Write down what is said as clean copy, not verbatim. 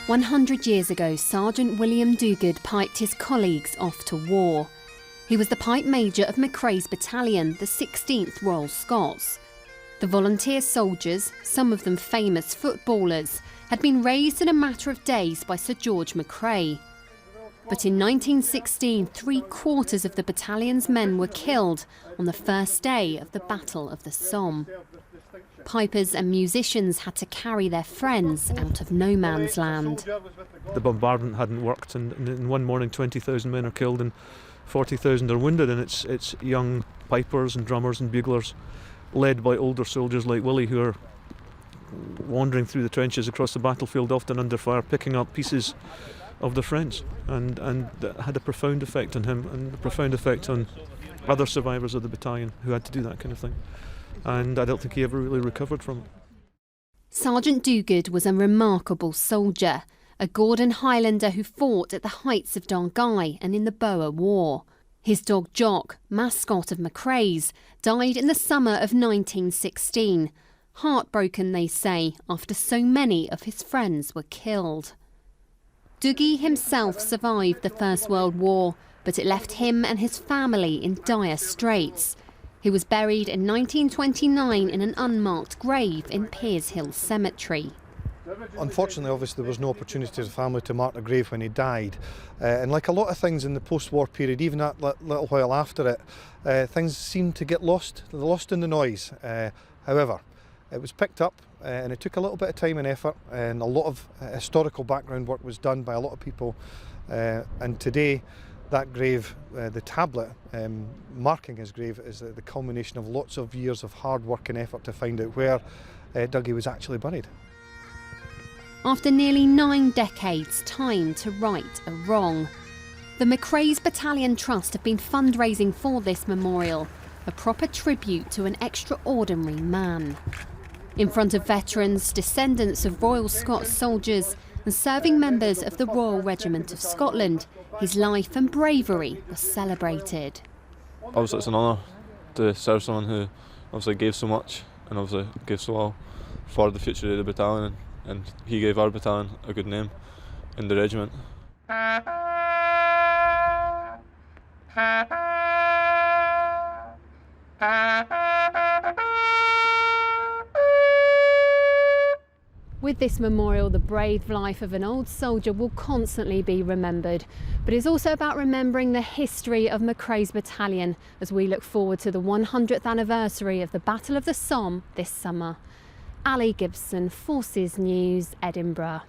100 years ago, Sergeant William Duguid piped his colleagues off to war. He was the pipe major of McCrae's Battalion, the 16th Royal Scots. The volunteer soldiers, some of them famous footballers, had been raised in a matter of days by Sir George McCrae. But in 1916, 3/4 of the battalion's men were killed on the first day of the Battle of the Somme. Pipers and musicians had to carry their friends out of no man's land. The bombardment hadn't worked, and in one morning 20,000 men are killed and 40,000 are wounded, and it's young pipers and drummers and buglers, led by older soldiers like Willie, who are wandering through the trenches across the battlefield, often under fire, picking up pieces of the French, and that had a profound effect on him and a profound effect on other survivors of the battalion who had to do that kind of thing. And I don't think he ever really recovered from it. Sergeant Duguid was a remarkable soldier, a Gordon Highlander who fought at the heights of Dargai and in the Boer War. His dog Jock, mascot of McCrae's, died in the summer of 1916. Heartbroken, they say, after so many of his friends were killed. Duguid himself survived the First World War, but it left him and his family in dire straits. He was buried in 1929 in an unmarked grave in Piershill cemetery. Unfortunately, obviously, there was no opportunity for the family to mark the grave when he died. And like a lot of things in the post-war period, even that little while after it, things seemed to get lost in the noise. However, it was picked up and it took a little bit of time and effort, and a lot of historical background work was done by a lot of people. And today, that grave, the tablet marking his grave, is the culmination of lots of years of hard work and effort to find out where Dougie was actually buried. After nearly 9 decades, time to right a wrong. The McCrae's Battalion Trust have been fundraising for this memorial, a proper tribute to an extraordinary man. In front of veterans, descendants of Royal Scots soldiers and serving members of the Royal Regiment of Scotland, his life and bravery were celebrated. Obviously it's an honour to serve someone who obviously gave so much and obviously gave so well for the future of the battalion, and he gave our battalion a good name in the regiment. With this memorial, the brave life of an old soldier will constantly be remembered, but it's also about remembering the history of McCrae's Battalion as we look forward to the 100th anniversary of the Battle of the Somme this summer. Ali Gibson, Forces News, Edinburgh.